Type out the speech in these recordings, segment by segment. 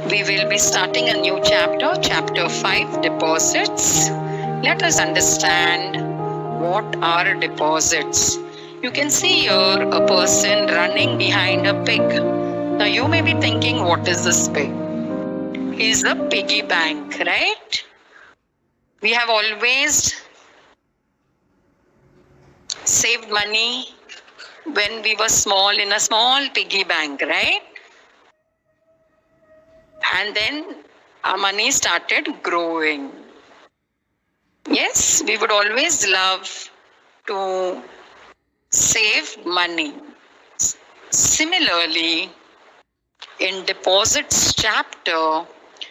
We will be starting a new chapter, chapter 5, deposits. Let us understand what are deposits. You can see here a person running behind a pig. Now you may be thinking, what is this pig? He is a piggy bank, right? We have always saved money when we were small in a small piggy bank, right? And then our money started growing. Yes, we would always love to save money. Similarly, in deposits chapter,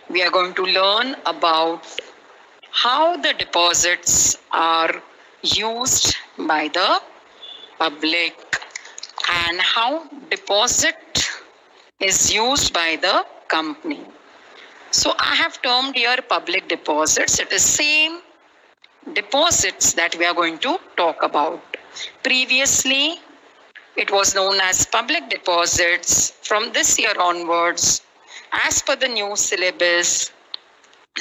we are going to learn about how the deposits are used by the public and how deposit is used by the company. So I have termed here public deposits. It is same deposits that we are going to talk about. Previously, it was known as public deposits. From this year onwards, as per the new syllabus,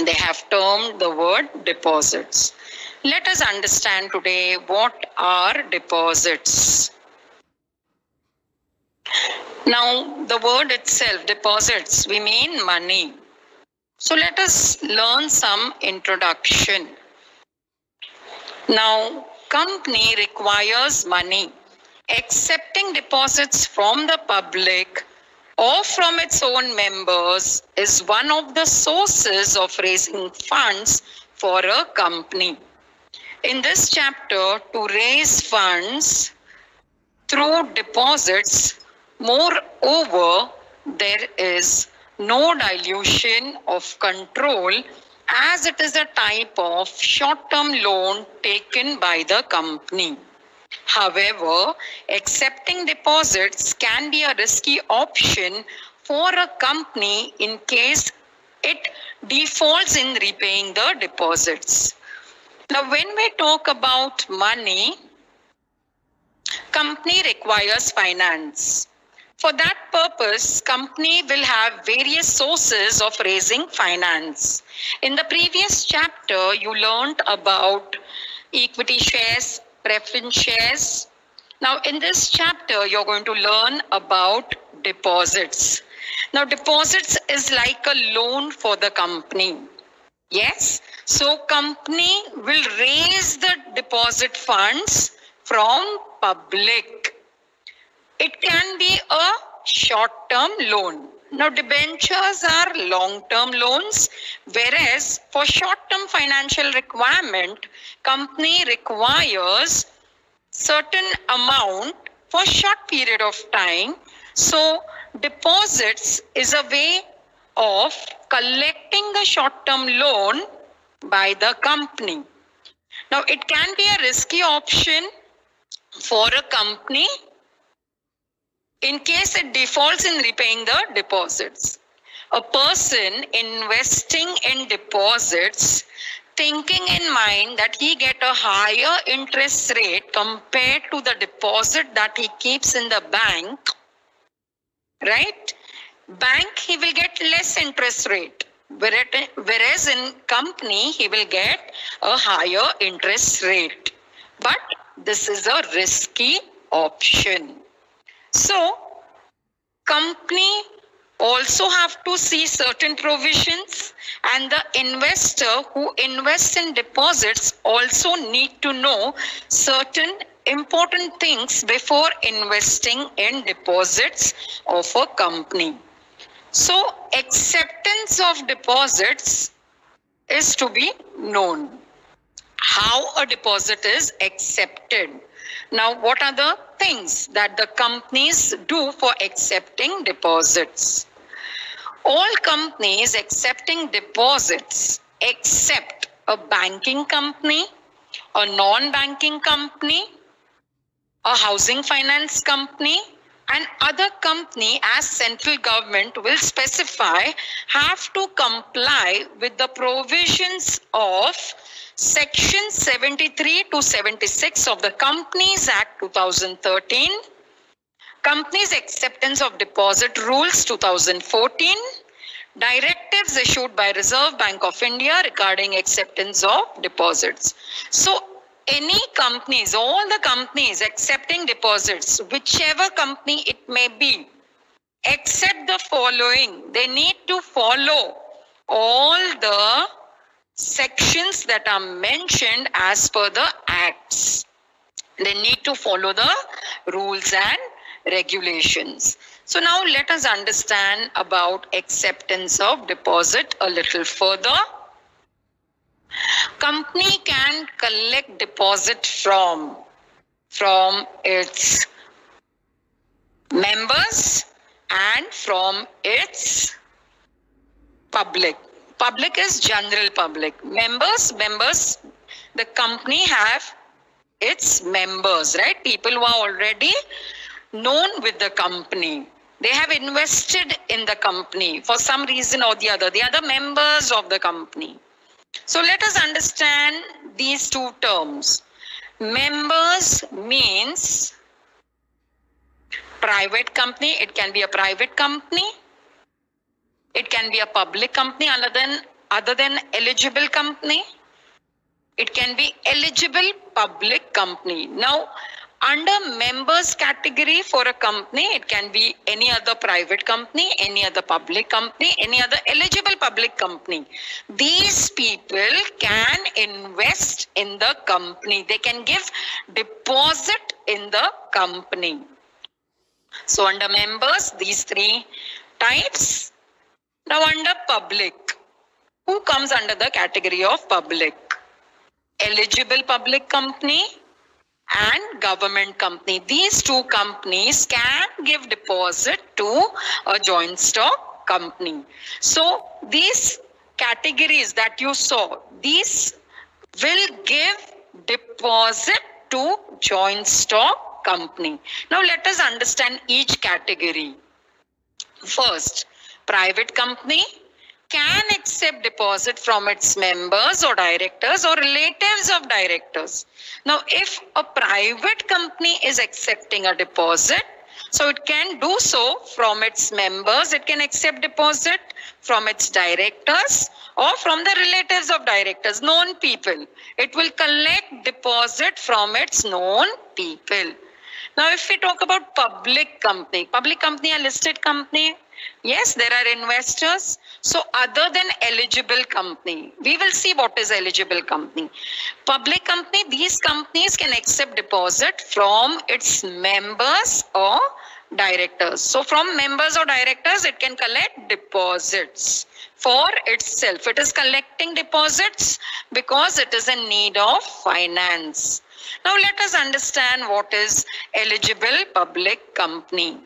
they have termed the word deposits. Let us understand today what are deposits. Now, the word itself, deposits, we mean money. So let us learn some introduction. Now, company requires money. Accepting deposits from the public or from its own members is one of the sources of raising funds for a company. In this chapter, to raise funds through deposits, moreover, there is no dilution of control as it is a type of short-term loan taken by the company. However, accepting deposits can be a risky option for a company in case it defaults in repaying the deposits. Now, when we talk about money, company requires finance. For that purpose, company will have various sources of raising finance. In the previous chapter, you learned about equity shares, preference shares. Now, in this chapter, you're going to learn about deposits. Now, deposits is like a loan for the company. Yes, so company will raise the deposit funds from public. It can be a short-term loan. Now, debentures are long-term loans, whereas for short-term financial requirement, company requires certain amount for short period of time. So, deposits is a way of collecting the short-term loan by the company. Now, it can be a risky option for a company in case it defaults in repaying the deposits. A person investing in deposits thinking in mind that he get a higher interest rate compared to the deposit that he keeps in the bank, right? Bank, he will get less interest rate, whereas in company, he will get a higher interest rate. But this is a risky option. So, company also have to see certain provisions, and the investor who invests in deposits also need to know certain important things before investing in deposits of a company. So, acceptance of deposits is to be known. How a deposit is accepted. Now, what are the things that the companies do for accepting deposits? All companies accepting deposits except a banking company, a non-banking company, a housing finance company, and other company as central government will specify have to comply with the provisions of Section 73 to 76 of the Companies Act 2013, Companies Acceptance of Deposit Rules 2014, directives issued by Reserve Bank of India regarding acceptance of deposits. So any companies, all the companies accepting deposits, whichever company it may be, except the following, they need to follow all the sections that are mentioned as per the acts. They need to follow the rules and regulations. So now let us understand about acceptance of deposit a little further. Company can collect deposit from its members and from its public. Public is general public. Members, the company have its members, right? People who are already known with the company. They have invested in the company for some reason or the other. They are the members of the company. So let us understand these two terms. Members means private company. It can be a private company. It can be a public company other than eligible company. It can be eligible public company. Now, under members category for a company, it can be any other private company, any other public company, any other eligible public company. These people can invest in the company. They can give deposit in the company. So under members, these three types. Now under public, who comes under the category of public? Eligible public company and government company. These two companies can give deposit to a joint stock company. So these categories that you saw, these will give deposit to joint stock company. Now let us understand each category. First, private company can accept deposit from its members or directors or relatives of directors. Now, if a private company is accepting a deposit, so it can do so from its members, it can accept deposit from its directors or from the relatives of directors, known people. It will collect deposit from its known people. Now, if we talk about public company are listed company. Yes, there are investors. So other than eligible company, we will see what is eligible company. Public company, these companies can accept deposit from its members or directors. So from members or directors, it can collect deposits for itself. It is collecting deposits because it is in need of finance. Now let us understand what is eligible public company.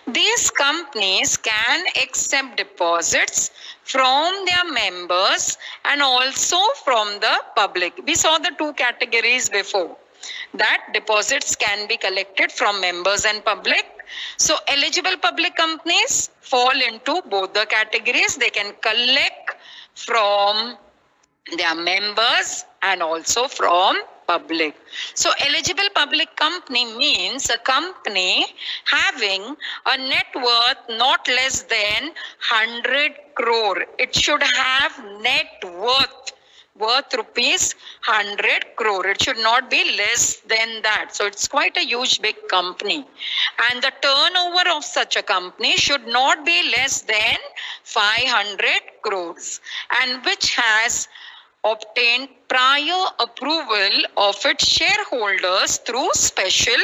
These companies can accept deposits from their members and also from the public. We saw the two categories before, that deposits can be collected from members and public. So eligible public companies fall into both the categories. They can collect from their members and also from public. So eligible public company means a company having a net worth not less than 100 crore. It should have net worth rupees 100 crore. It should not be less than that. So it's quite a huge big company. And the turnover of such a company should not be less than 500 crores and which has obtained prior approval of its shareholders through special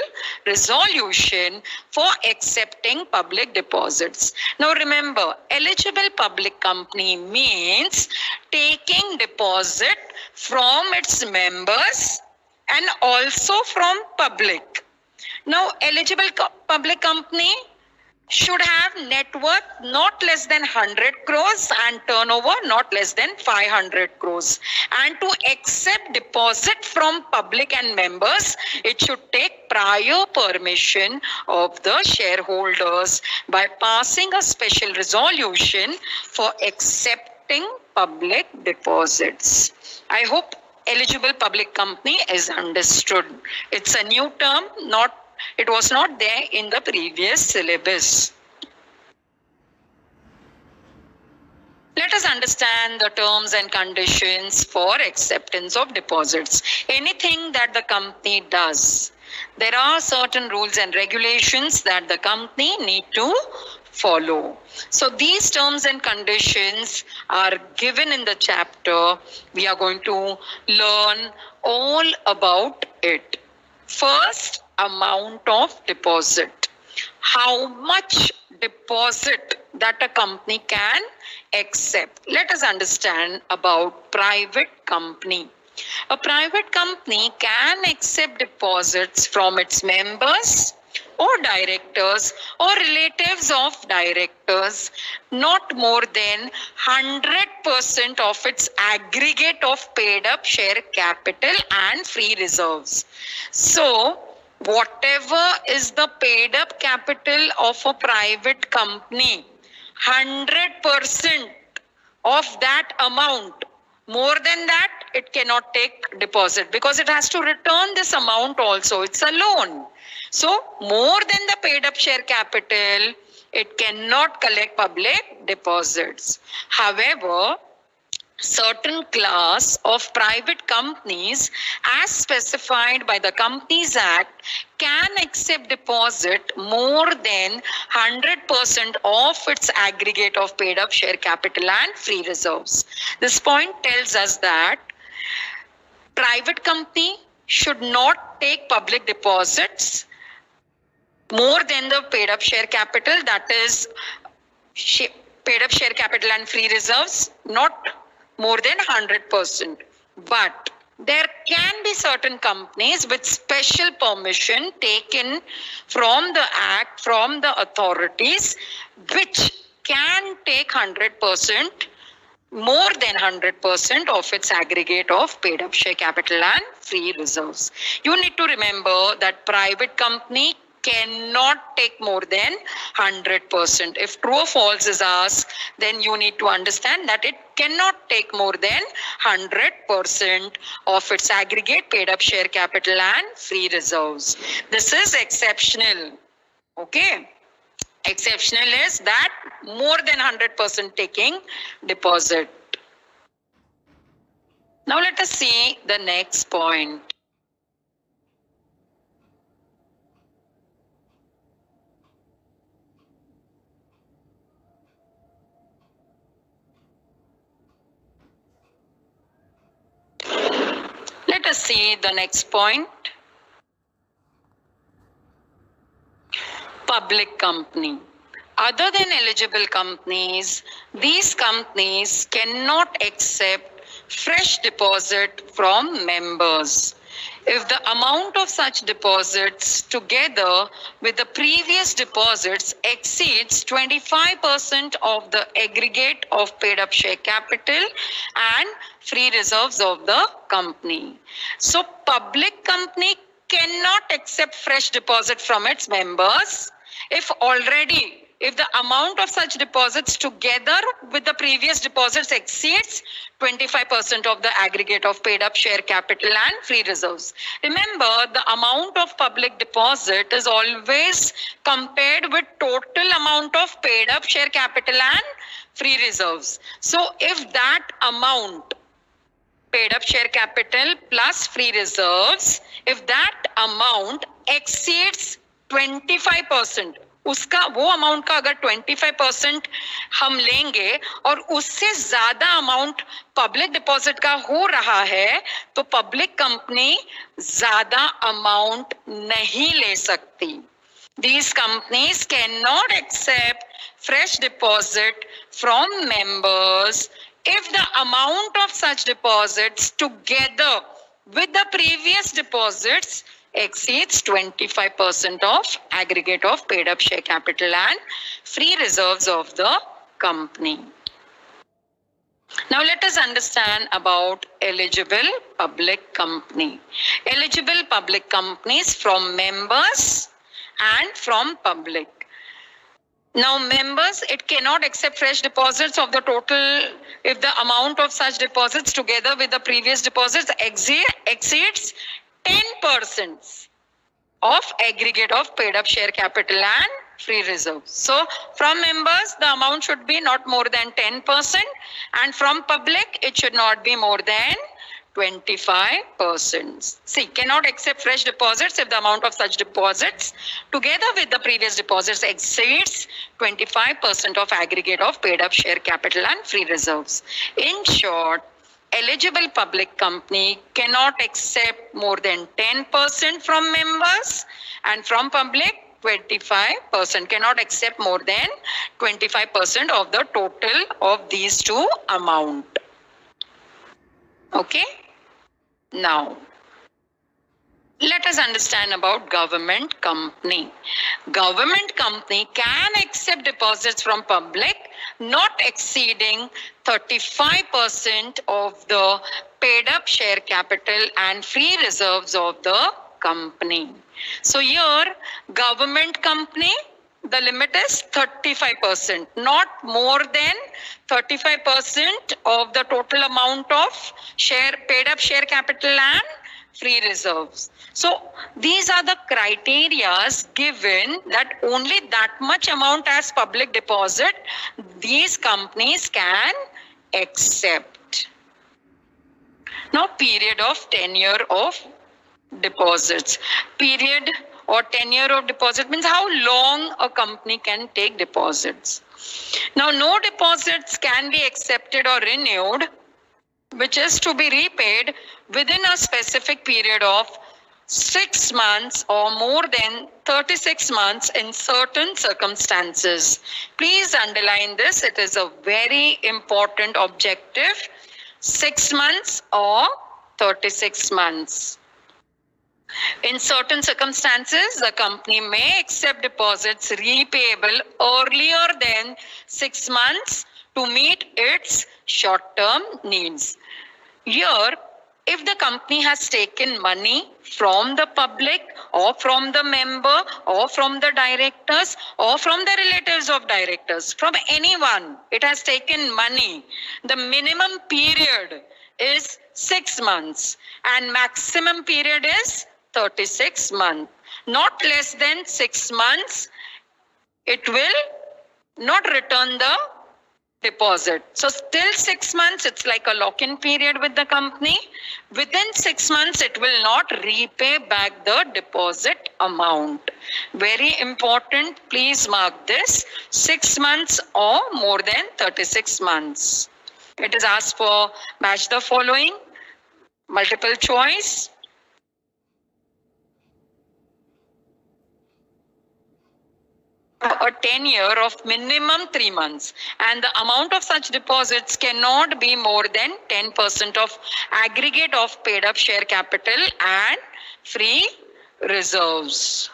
resolution for accepting public deposits. Now remember, eligible public company means taking deposit from its members and also from public. Now eligible public company should have net worth not less than 100 crores and turnover not less than 500 crores. And to accept deposit from public and members, it should take prior permission of the shareholders by passing a special resolution for accepting public deposits. I hope eligible public company is understood. It's a new term, it was not there in the previous syllabus. us understand the terms and conditions for acceptance of deposits. Anything that the company does, there are certain rules and regulations that the company need to follow. So these terms and conditions are given in the chapter. We are going to learn all about it. First, amount of deposit. How much deposit that a company can accept. Let us understand about private company. A private company can accept deposits from its members or directors or relatives of directors, not more than 100% of its aggregate of paid up share capital and free reserves. So, whatever is the paid up capital of a private company, 100% of that amount, more than that, it cannot take deposit because it has to return this amount also. It's a loan. So, more than the paid up share capital, it cannot collect public deposits. However, certain class of private companies as specified by the Companies Act can accept deposit more than 100% of its aggregate of paid up share capital and free reserves. This point tells us that private company should not take public deposits more than the paid up share capital, that is paid up share capital and free reserves, not more than 100%. But there can be certain companies with special permission taken from the Act, from the authorities, which can take 100%, more than 100% of its aggregate of paid up share capital and free reserves. You need to remember that private company cannot take more than 100%. If true or false is asked, then you need to understand that it cannot take more than 100% of its aggregate paid up share capital and free reserves. This is exceptional. Okay. Exceptional is that more than 100% taking deposit. Now let us see the next point. Let us see the next point. Public company. Other than eligible companies, these companies cannot accept fresh deposit from members. If the amount of such deposits together with the previous deposits exceeds 25% of the aggregate of paid up share capital and free reserves of the company. So public company cannot accept fresh deposit from its members if the amount of such deposits together with the previous deposits exceeds 25% of the aggregate of paid up share capital and free reserves. Remember, the amount of public deposit is always compared with total amount of paid up share capital and free reserves. So if that amount, paid up share capital plus free reserves, if that amount exceeds 25%, उसका वो amount का अगर 25% हम लेंगे और उससे ज्यादा amount public deposit का हो रहा है तो पब्लिक कंपनी ज्यादा अमाउंट नहीं ले सकती. These companies cannot accept fresh deposit from members if the amount of such deposits together with the previous deposits exceeds 25% of aggregate of paid up share capital and free reserves of the company. Now let us understand about eligible public company. Eligible public companies from members and from public. Now members, it cannot accept fresh deposits of the total if the amount of such deposits together with the previous deposits exceeds 10% of aggregate of paid up share capital and free reserves. So from members, the amount should be not more than 10%, and from public, it should not be more than 25%. See, cannot accept fresh deposits if the amount of such deposits together with the previous deposits exceeds 25% of aggregate of paid up share capital and free reserves. In short, eligible public company cannot accept more than 10% from members, and from public 25%, cannot accept more than 25% of the total of these two amount. Okay. Now, let us understand about government company. Government company can accept deposits from public not exceeding 35% of the paid up share capital and free reserves of the company. So here, government company, the limit is 35%, not more than 35% of the total amount of paid up share capital and free reserves. So these are the criteria given that only that much amount as public deposit these companies can accept. Now, period of tenure of deposits. Period or tenure of deposit means how long a company can take deposits. Now, no deposits can be accepted or renewed, which is to be repaid within a specific period of 6 months or more than 36 months in certain circumstances. Please underline this. It is a very important objective. 6 months or 36 months. In certain circumstances, the company may accept deposits repayable earlier than 6 months to meet its short-term needs. Here, if the company has taken money from the public or from the member or from the directors or from the relatives of directors, from anyone, it has taken money, the minimum period is 6 months and maximum period is 36 months. Not less than 6 months, it will not return the deposit. So till 6 months, it's like a lock-in period with the company. Within 6 months, it will not repay back the deposit amount. Very important, please mark this. 6 months or more than 36 months. It is asked for match the following. Multiple choice. A tenure of minimum 3 months, and the amount of such deposits cannot be more than 10% of aggregate of paid up share capital and free reserves.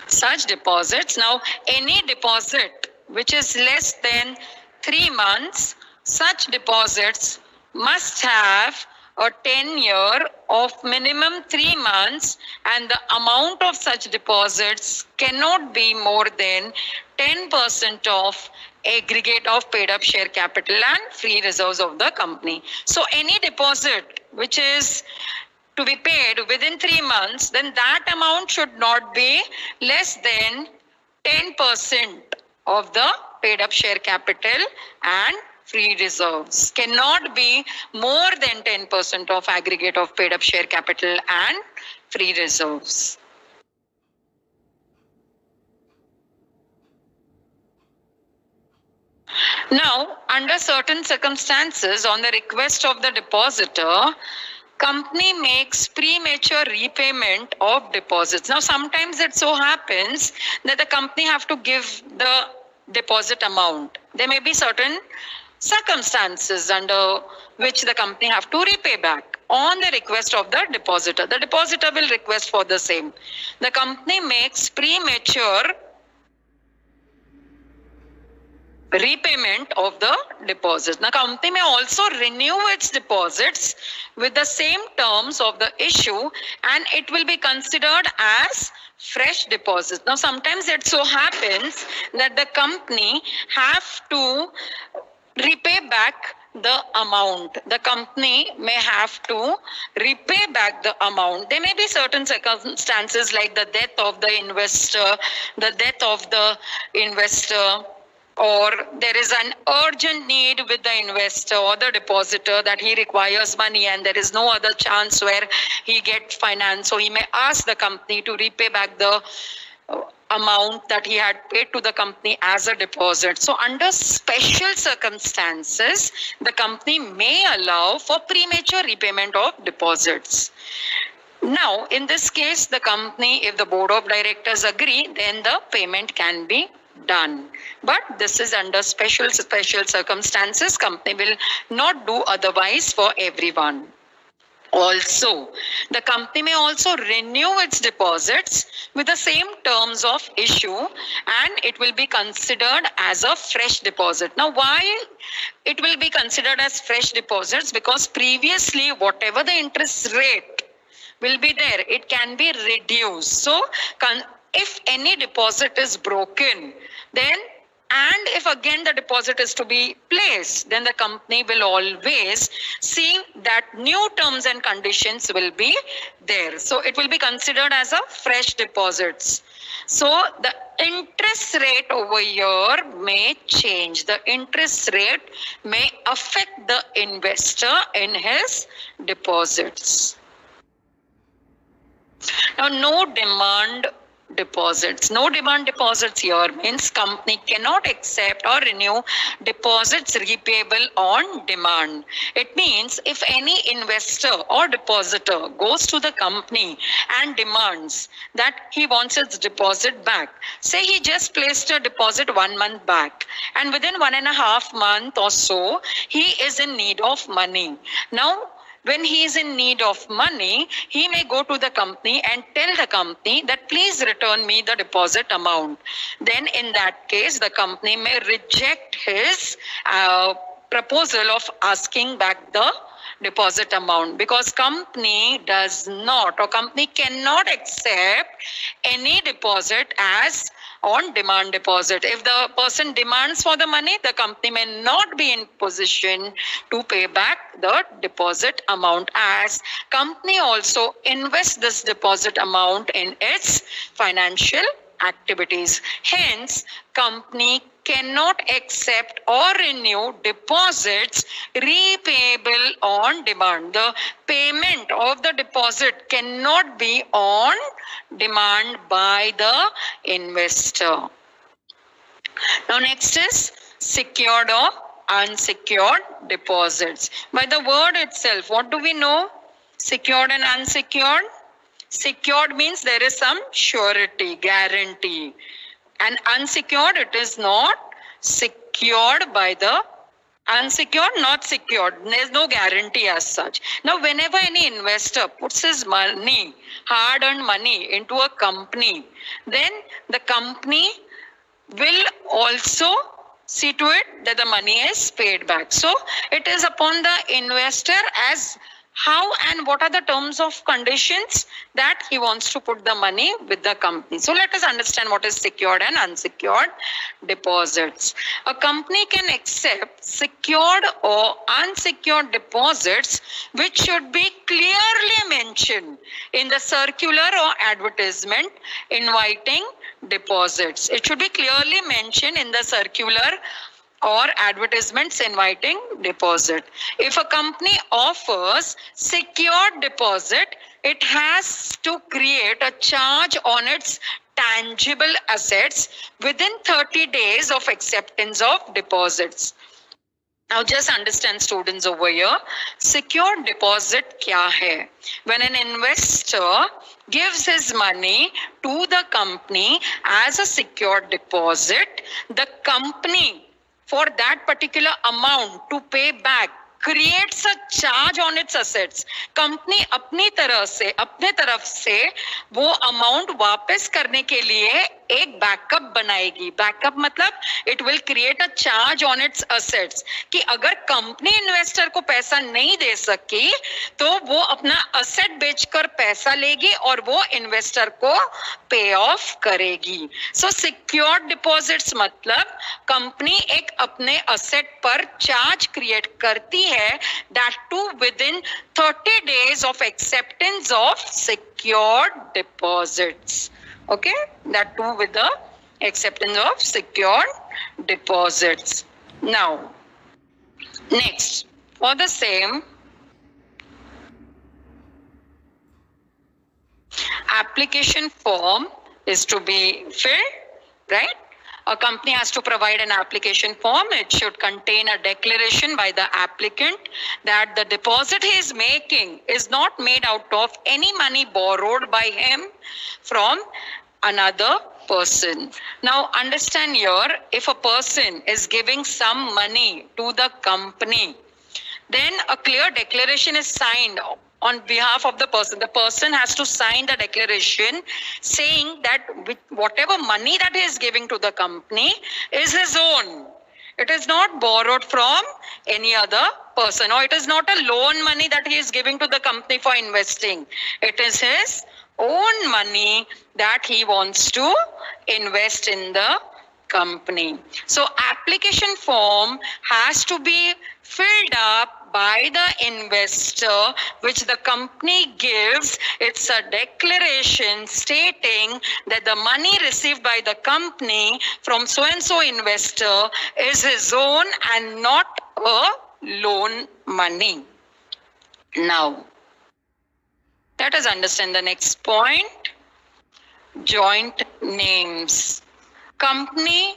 Such deposits, now any deposit which is less than 3 months, such deposits must have a tenure of minimum 3 months, and the amount of such deposits cannot be more than 10% of aggregate of paid up share capital and free reserves of the company. So any deposit which is to be paid within 3 months, then that amount should not be less than 10% of the paid up share capital and free reserves. Cannot be more than 10% of aggregate of paid up share capital and free reserves. Now, under certain circumstances, on the request of the depositor, company makes premature repayment of deposits. Now, sometimes it so happens that the company have to give the deposit amount. There may be certain circumstances under which the company have to repay back on the request of the depositor. The depositor will request for the same. The company makes premature repayment of the deposits. The company may also renew its deposits with the same terms of the issue, and it will be considered as fresh deposits. Now, sometimes it so happens that the company have to repay back the amount. The company may have to repay back the amount. There may be certain circumstances like the death of the investor, or there is an urgent need with the investor or the depositor that he requires money and there is no other chance where he gets finance. So he may ask the company to repay back the amount that he had paid to the company as a deposit. So under special circumstances, the company may allow for premature repayment of deposits. Now, in this case, the company, if the board of directors agree, then the payment can be done. But this is under special circumstances. Company will not do otherwise for everyone. Also, the company may also renew its deposits with the same terms of issue and it will be considered as a fresh deposit. Now, why it will be considered as fresh deposits? Because previously, whatever the interest rate will be there, it can be reduced. So, if any deposit is broken, then and if again the deposit is to be placed, then the company will always see that new terms and conditions will be there. So it will be considered as a fresh deposits. So the interest rate over here may change. The interest rate may affect the investor in his deposits. Now, no demand deposits. No demand deposits here means company cannot accept or renew deposits repayable on demand. It means if any investor or depositor goes to the company and demands that he wants his deposit back, say he just placed a deposit 1 month back and within 1.5 months or so, he is in need of money. Now, when he is in need of money, he may go to the company and tell the company that please return me the deposit amount. Then in that case, the company may reject his proposal of asking back the deposit amount because company does not or company cannot accept any deposit as on demand deposit. If the person demands for the money, the company may not be in position to pay back the deposit amount as company also invests this deposit amount in its financial activities. Hence, company cannot accept or renew deposits repayable on demand. The payment of the deposit cannot be on demand by the investor. Now next is secured or unsecured deposits. By the word itself, what do we know? Secured and unsecured. Secured means there is some surety, guarantee. And unsecured, it is not secured by the unsecured, not secured. There is no guarantee as such. Now, whenever any investor puts his money, hard-earned money into a company, then the company will also see to it that the money is paid back. So, it is upon the investor as how and what are the terms of conditions that he wants to put the money with the company. So let us understand what is secured and unsecured deposits. A company can accept secured or unsecured deposits which should be clearly mentioned in the circular or advertisement inviting deposits. It should be clearly mentioned in the circular or advertisements inviting deposit. If a company offers secured deposit, it has to create a charge on its tangible assets within 30 days of acceptance of deposits. Now just understand students over here, secured deposit kya hai? When an investor gives his money to the company as a secured deposit, the company for that particular amount to pay back creates a charge on its assets. Company अपनी तरफ से वो amount वापस करने के लिए एक backup बनाएगी. बैकअप मतलब it will create a charge on it's assets कि अगर कंपनी इन्वेस्टर को पैसा नहीं दे सकी तो वो अपना असेट बेचकर पैसा लेगी और वो इन्वेस्टर को पे ऑफ करेगी. सो सिक्योर्ड डिपॉजिट्स मतलब कंपनी एक अपने असेट पर चार्ज क्रिएट करती है, that to within 30 days of acceptance of secured deposits. Okay, that too with the acceptance of secured deposits. Now, next, for the same, application form is to be filled, right? A company has to provide an application form. It should contain a declaration by the applicant that the deposit he is making is not made out of any money borrowed by him from another person. Now understand here, if a person is giving some money to the company, then a clear declaration is signed on behalf of the person. The person has to sign the declaration saying that whatever money that he is giving to the company is his own. It is not borrowed from any other person, or it is not a loan money that he is giving to the company for investing. It is his own money that he wants to invest in the company. So application form has to be filled up by the investor, which the company gives. It's a declaration stating that the money received by the company from so and so investor is his own and not a loan money. Now, let us understand the next point. Joint names. Company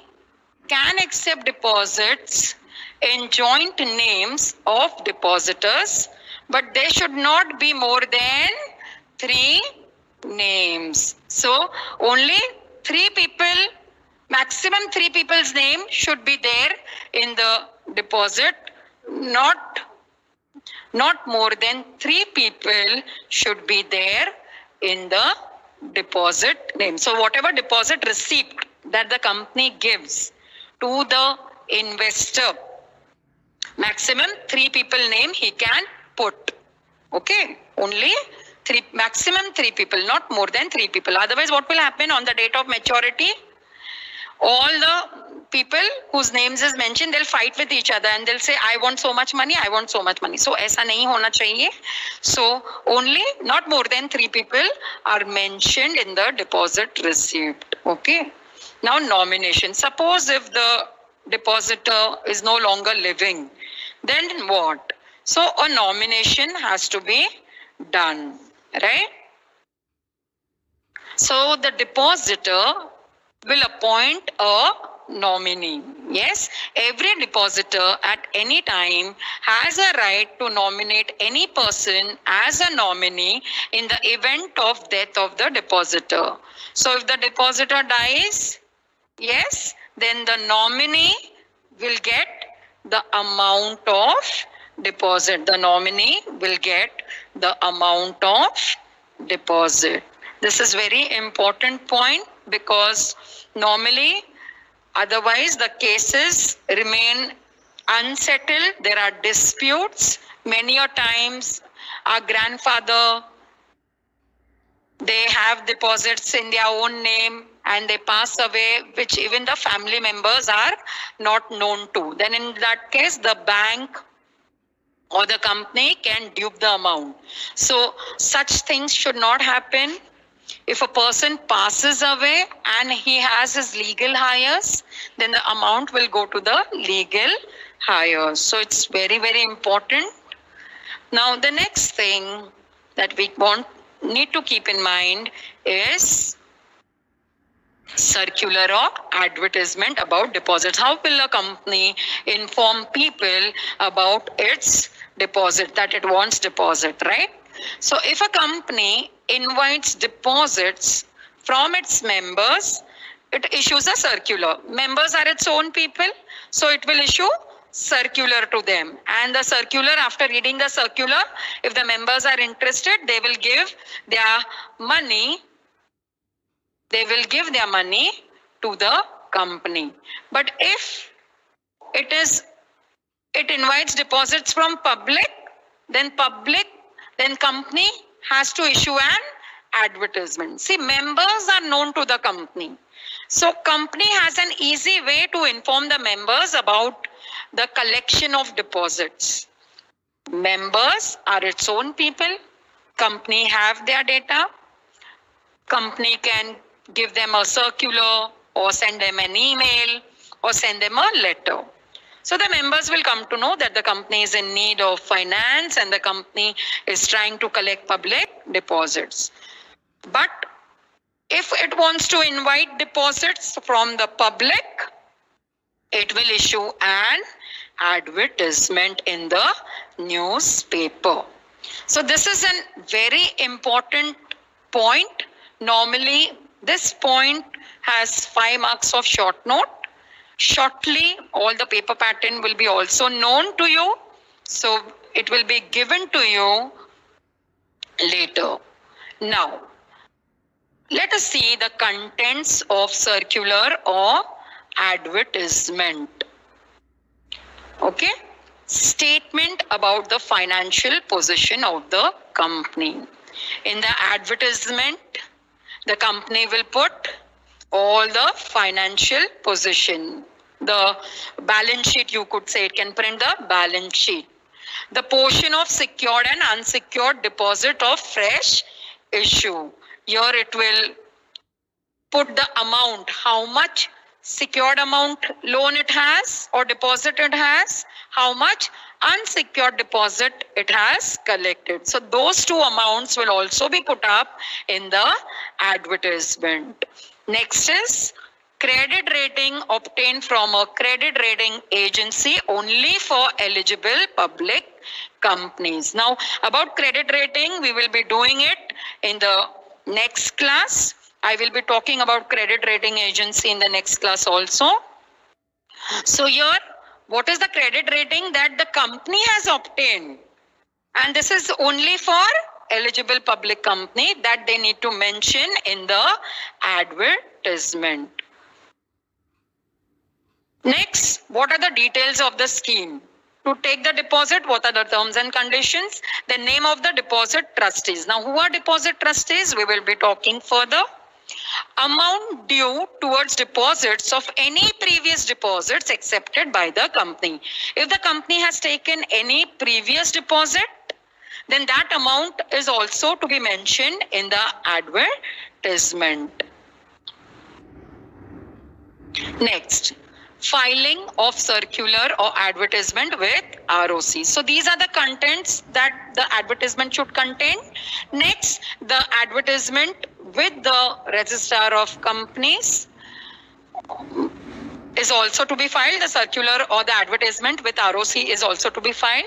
can accept deposits in joint names of depositors, but they should not be more than 3 names. So only 3 people, maximum 3 people's name should be there in the deposit. Not more than 3 people should be there in the deposit name. So whatever deposit receipt that the company gives to the investor, maximum 3 people name he can put. Okay, only maximum 3 people, not more than 3 people. Otherwise, what will happen on the date of maturity? All the people whose names is mentioned, they'll fight with each other and they'll say, I want so much money, I want so much money. So aisa nahi hona chahiye. So only not more than 3 people are mentioned in the deposit receipt. Okay. Now nomination. Suppose if the depositor is no longer living, then what? So a nomination has to be done, right? So the depositor will appoint a nominee. Yes, every depositor at any time has a right to nominate any person as a nominee in the event of death of the depositor. So if the depositor dies, yes, then the nominee will get the amount of deposit. The nominee will get the amount of deposit. This is very important point because normally otherwise the cases remain unsettled. There are disputes. Many a times our grandfather, they have deposits in their own name and they pass away, which even the family members are not known to. Then in that case, the bank or the company can dupe the amount. So such things should not happen. If a person passes away and he has his legal heirs, then the amount will go to the legal heirs. So it's very, very important. Now the next thing that we need to keep in mind is circular or advertisement about deposits. How will a company inform people about its deposit, that it wants deposit, right? So if a company invites deposits from its members, it issues a circular. Members are its own people, so it will issue circular to them. And the circular, after reading the circular, if the members are interested, they will give their money they will give their money to the company. But if it invites deposits from public, then company has to issue an advertisement. See, members are known to the company. So company has an easy way to inform the members about the collection of deposits. Members are its own people. Company have their data. Company can give them a circular or send them an email or send them a letter. So the members will come to know that the company is in need of finance and the company is trying to collect public deposits. But if it wants to invite deposits from the public, it will issue an advertisement in the newspaper. So this is a very important point. Normally, this point has 5 marks of short note. Shortly, all the paper pattern will be also known to you. So it will be given to you later. Now, let us see the contents of circular or advertisement. Okay. Statement about the financial position of the company. In the advertisement, the company will put all the financial position. The balance sheet, you could say, it can print the balance sheet. The portion of secured and unsecured deposit of fresh issue. Here it will put the amount, how much secured amount loan it has or deposit it has, how much unsecured deposit it has collected. So those two amounts will also be put up in the advertisement. Next is credit rating obtained from a credit rating agency only for eligible public companies. Now, about credit rating, we will be doing it in the next class. I will be talking about credit rating agency in the next class also. So here, what is the credit rating that the company has obtained? And this is only for eligible public company that they need to mention in the advertisement. Next, what are the details of the scheme? To take the deposit, what are the terms and conditions? The name of the deposit trustees. Now, who are deposit trustees? We will be talking further. Amount due towards deposits of any previous deposits accepted by the company. If the company has taken any previous deposit, then that amount is also to be mentioned in the advertisement. Next, filing of circular or advertisement with ROC. So these are the contents that the advertisement should contain. Next, the advertisement with the registrar of companies is also to be filed. The circular or the advertisement with ROC is also to be filed.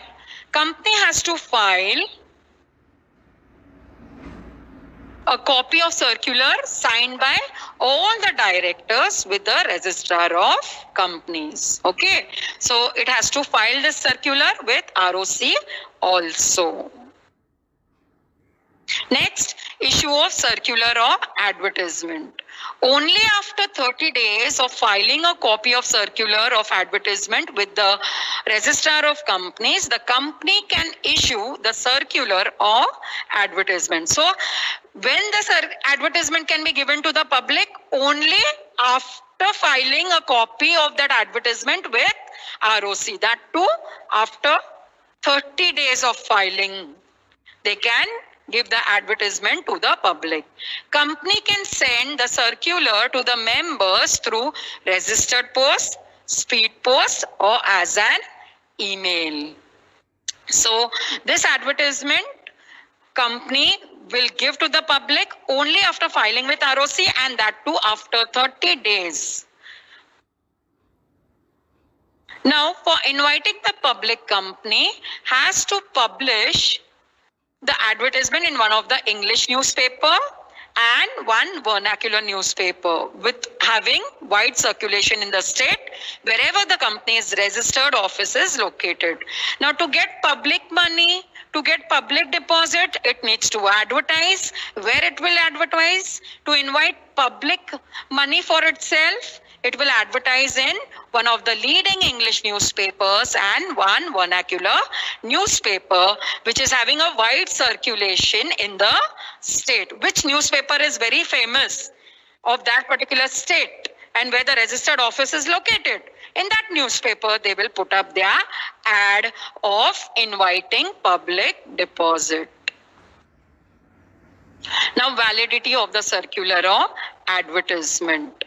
Company has to file a copy of circular signed by all the directors with the registrar of companies. Okay. So it has to file this circular with ROC also. Next, issue of circular or advertisement. Only after 30 days of filing a copy of circular of advertisement with the registrar of companies, the company can issue the circular or advertisement. So, when the advertisement can be given to the public? Only after filing a copy of that advertisement with ROC. That too, after 30 days of filing, they can give the advertisement to the public. Company can send the circular to the members through registered post, speed post, or as an email. So this advertisement company will give to the public only after filing with ROC, and that too after 30 days. Now, for inviting the public, company has to publish the advertisement in one of the English newspaper and one vernacular newspaper with having wide circulation in the state wherever the company's registered office is located. Now, to get public money, to get public deposit, it needs to advertise. Where it will advertise? To invite public money for itself, it will advertise in one of the leading English newspapers and one vernacular newspaper which is having a wide circulation in the state. Which newspaper is very famous of that particular state and where the registered office is located? In that newspaper, they will put up their ad of inviting public deposit. Now, validity of the circular or advertisement.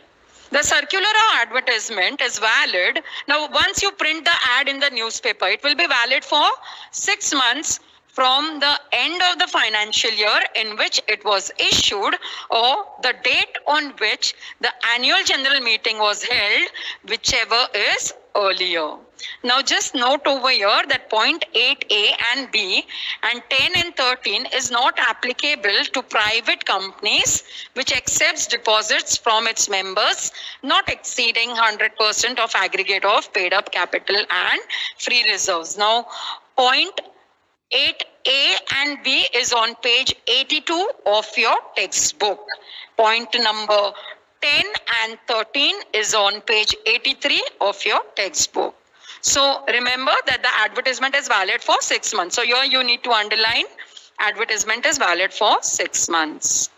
The circular or advertisement is valid. Now, once you print the ad in the newspaper, it will be valid for 6 months from the end of the financial year in which it was issued or the date on which the annual general meeting was held, whichever is earlier. Now just note over here that point 8A and B and 10 and 13 is not applicable to private companies which accepts deposits from its members not exceeding 100% of aggregate of paid up capital and free reserves. Now point 8A and B is on page 82 of your textbook. Point number 10 and 13 is on page 83 of your textbook. So remember that the advertisement is valid for 6 months. So here you need to underline advertisement is valid for 6 months.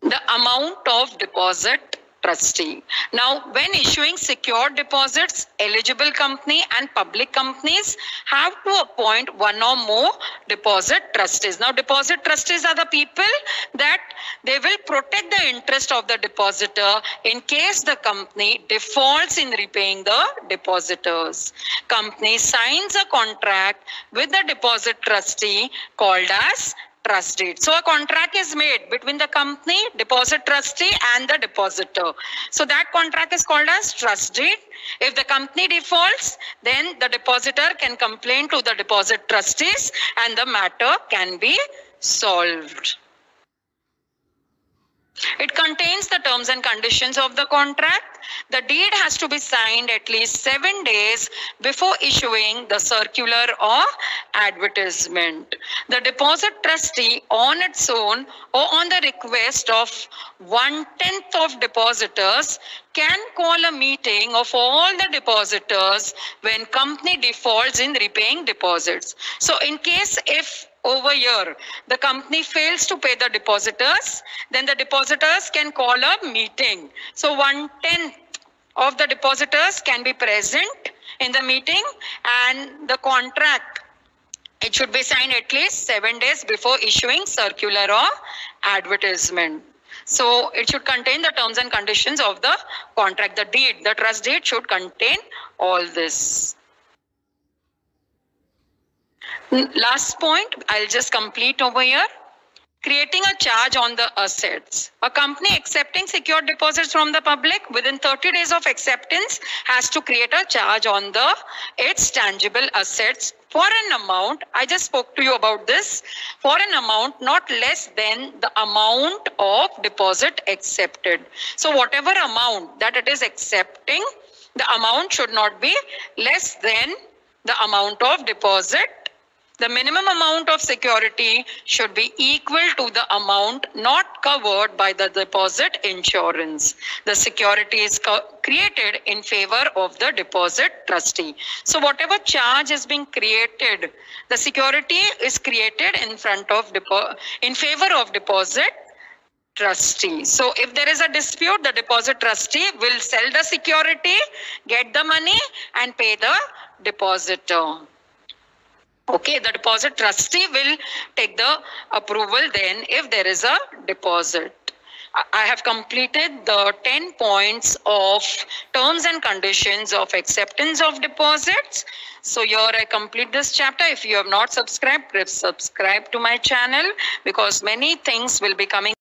The amount of deposit trustee. Now, when issuing secured deposits, eligible company and public companies have to appoint one or more deposit trustees. Now, deposit trustees are the people that they will protect the interest of the depositor in case the company defaults in repaying the depositors. Company signs a contract with the deposit trustee called as trust deed. So a contract is made between the company, deposit trustee and the depositor. So that contract is called as trust deed. If the company defaults, then the depositor can complain to the deposit trustees and the matter can be solved. It contains the terms and conditions of the contract. The deed has to be signed at least 7 days before issuing the circular or advertisement. The deposit trustee on its own or on the request of 1/10 of depositors can call a meeting of all the depositors when company defaults in repaying deposits. So in case if over here the company fails to pay the depositors, then the depositors can call a meeting. So 1/10 of the depositors can be present in the meeting and the contract, it should be signed at least 7 days before issuing circular or advertisement. So it should contain the terms and conditions of the contract. The deed, the trust deed should contain all this. Last point, I'll just complete over here. Creating a charge on the assets. A company accepting secured deposits from the public within 30 days of acceptance has to create a charge on its tangible assets for an amount, I just spoke to you about this, for an amount not less than the amount of deposit accepted. So whatever amount that it is accepting, the amount should not be less than the amount of deposit. The minimum amount of security should be equal to the amount not covered by the deposit insurance. The security is created in favor of the deposit trustee. So whatever charge is being created, the security is created in favor of deposit trustee. So if there is a dispute, the deposit trustee will sell the security, get the money and pay the depositor. Okay, the deposit trustee will take the approval then if there is a deposit. I have completed the 10 points of terms and conditions of acceptance of deposits. So here I complete this chapter. If you have not subscribed, please subscribe to my channel because many things will be coming.